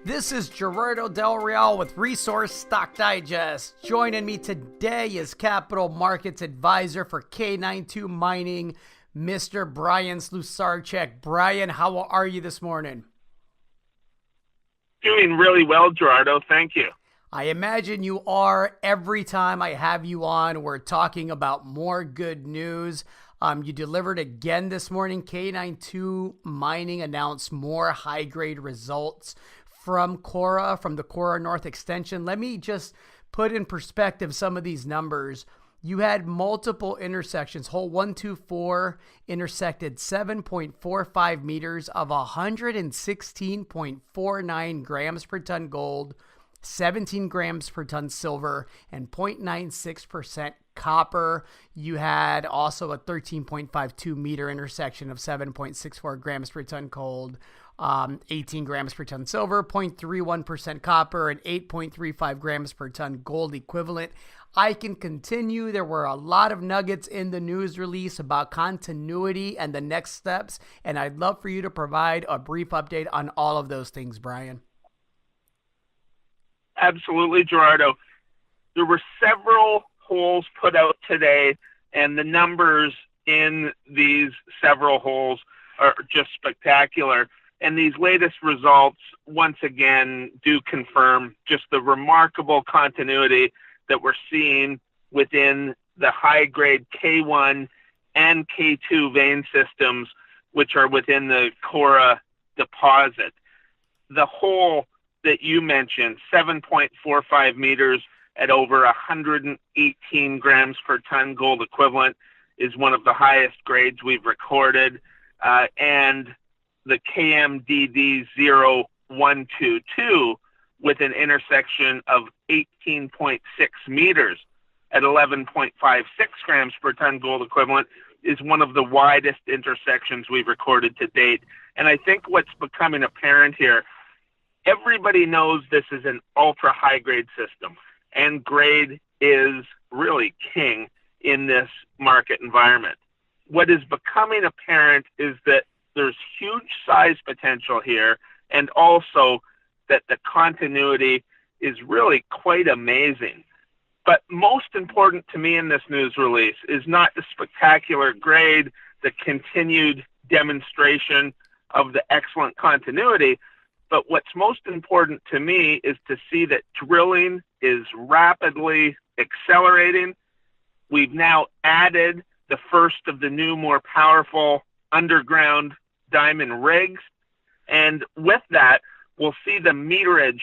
This is Gerardo Del Real with Resource Stock Digest. Joining me today is Capital Markets Advisor for K92 Mining, Mr. Bryan Slusarchuck. Bryan, how are you this morning? Doing really well, Gerardo. Thank you. I imagine you are. Every time I have you on, we're talking about more good news. You delivered again this morning. K92 Mining announced more high-grade results from the Cora North extension. Let me just put in perspective some of these numbers. You had multiple intersections. Hole 124 intersected 7.45 meters of 116.49 grams per ton gold, 17 grams per ton silver, and 0.96% copper. You had also a 13.52 meter intersection of 7.64 grams per ton gold, 18 grams per ton silver, 0.31% copper, and 8.35 grams per ton gold equivalent. I can continue. There were a lot of nuggets in the news release about continuity and the next steps, and I'd love for you to provide a brief update on all of those things, Bryan. Absolutely, Gerardo. There were several holes put out today, and the numbers in these several holes are just spectacular. And these latest results, once again, do confirm just the remarkable continuity that we're seeing within the high-grade K1 and K2 vein systems, which are within the Cora deposit. The hole that you mentioned, 7.45 meters at over 118 grams per ton gold equivalent, is one of the highest grades we've recorded. And the KMDD 0122 with an intersection of 18.6 meters at 11.56 grams per ton gold equivalent is one of the widest intersections we've recorded to date. And I think what's becoming apparent here, everybody knows this is an ultra high grade system, and grade is really king in this market environment. What is becoming apparent is that there's huge size potential here, and also that the continuity is really quite amazing. But most important to me in this news release is not the spectacular grade, the continued demonstration of the excellent continuity, but what's most important to me is to see that drilling is rapidly accelerating. We've now added the first of the new, more powerful underground diamond rigs, and with that, we'll see the meterage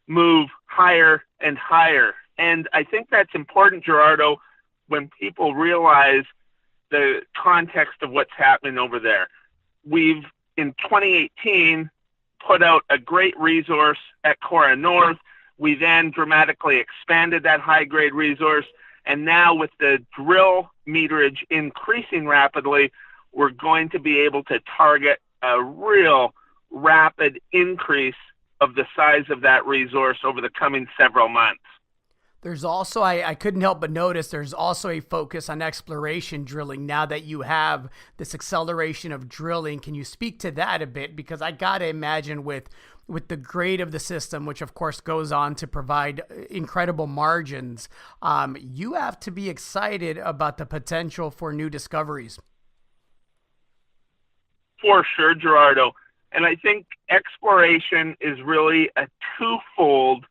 move higher and higher. And I think that's important, Gerardo, when people realize the context of what's happening over there. We've, in 2018, put out a great resource at Cora North. We then dramatically expanded that high-grade resource, and now with the drill meterage increasing rapidly, we're going to be able to target a real rapid increase of the size of that resource over the coming several months. There's also, I couldn't help but notice, there's also a focus on exploration drilling now that you have this acceleration of drilling. Can you speak to that a bit? Because I got to imagine with the grade of the system, which of course goes on to provide incredible margins, you have to be excited about the potential for new discoveries. For sure, Gerardo. And I think exploration is really a twofold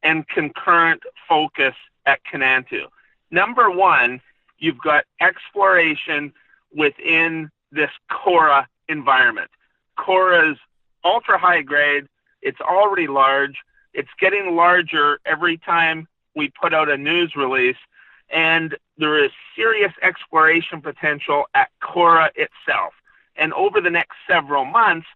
and concurrent focus at KNT. Number one, you've got exploration within this Cora environment. Cora's ultra high grade. It's already large. It's getting larger every time we put out a news release. And there is serious exploration potential at Cora itself. And over the next several months,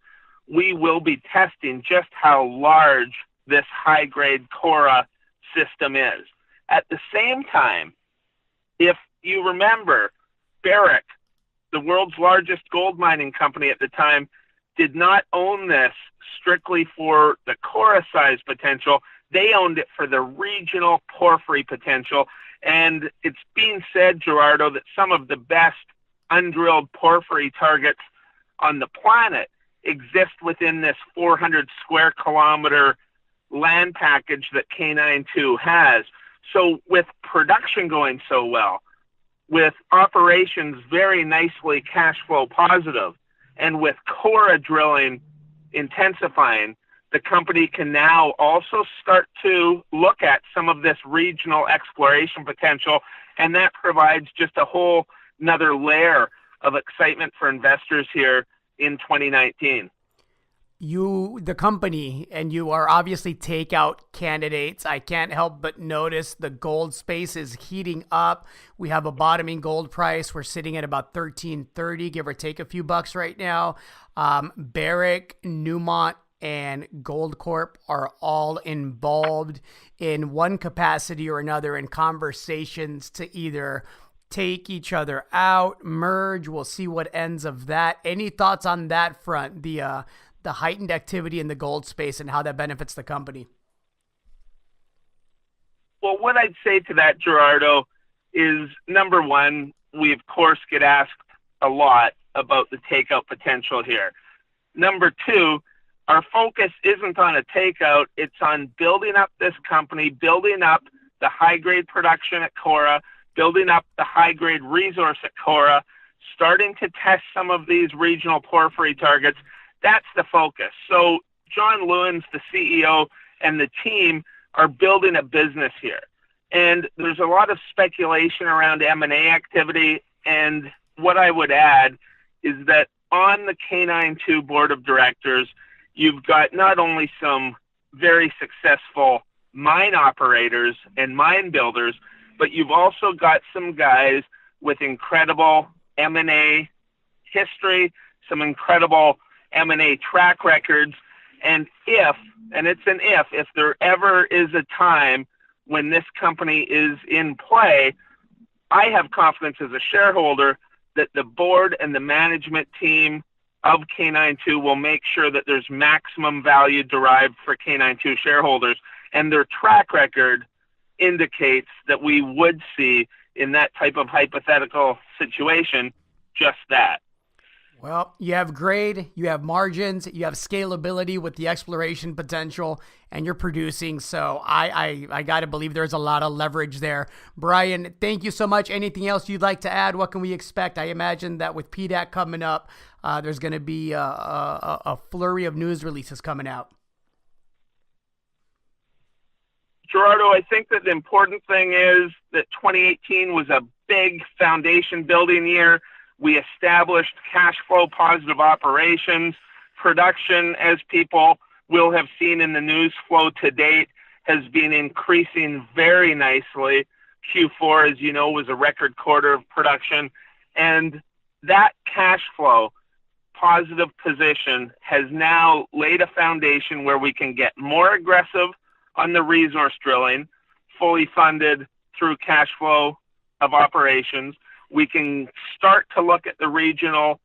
we will be testing just how large this high-grade Cora system is. At the same time, if you remember, Barrick, the world's largest gold mining company at the time, did not own this strictly for the Cora size potential. They owned it for the regional porphyry potential. And it's being said, Gerardo, that some of the best undrilled porphyry targets on the planet exist within this 400 square kilometer land package that K92 has. So with production going so well, with operations very nicely cash flow positive, and with Cora drilling intensifying, the company can now also start to look at some of this regional exploration potential, and that provides just a whole another layer of excitement for investors here in 2019. You, the company, and you are obviously takeout candidates. I can't help but notice the gold space is heating up. We have a bottoming gold price. We're sitting at about $1,330, give or take a few bucks right now. Barrick, Newmont, and Goldcorp are all involved in one capacity or another in conversations to either take each other out, merge. We'll see what ends of that. Any thoughts on that front? The heightened activity in the gold space and how that benefits the company? Well, what I'd say to that, Gerardo, is number one, we of course get asked a lot about the takeout potential here. Number two, our focus isn't on a takeout, it's on building up this company, building up the high-grade production at Cora, building up the high-grade resource at Cora, starting to test some of these regional porphyry targets. That's the focus. So John Lewins, the CEO, and the team are building a business here. And there's a lot of speculation around M&A activity. And what I would add is that on the K92 board of directors, you've got not only some very successful mine operators and mine builders, but you've also got some guys with incredible M&A history, some incredible M&A track records. And it's an if there ever is a time when this company is in play, I have confidence as a shareholder that the board and the management team of K92 will make sure that there's maximum value derived for K92 shareholders. And their track record indicates that we would see in that type of hypothetical situation just that. Well, you have grade, you have margins, you have scalability with the exploration potential, and you're producing. So I got to believe there's a lot of leverage there. Bryan, thank you so much. Anything else you'd like to add? What can we expect? I imagine that with PDAC coming up, there's going to be a flurry of news releases coming out. Gerardo, I think that the important thing is that 2018 was a big foundation building year. We established cash flow positive operations. Production, as people will have seen in the news flow to date, has been increasing very nicely. Q4, as you know, was a record quarter of production. And that cash flow positive position has now laid a foundation where we can get more aggressive on the resource drilling, fully funded through cash flow of operations. We can start to look at the regional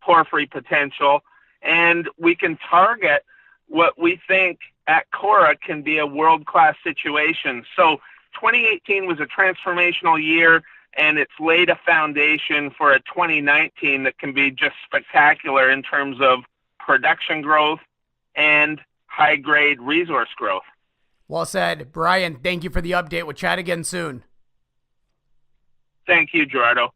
porphyry potential, and we can target what we think at Cora can be a world-class situation. So 2018 was a transformational year, and it's laid a foundation for a 2019 that can be just spectacular in terms of production growth and high-grade resource growth. Well said. Bryan, thank you for the update. We'll chat again soon. Thank you, Gerardo.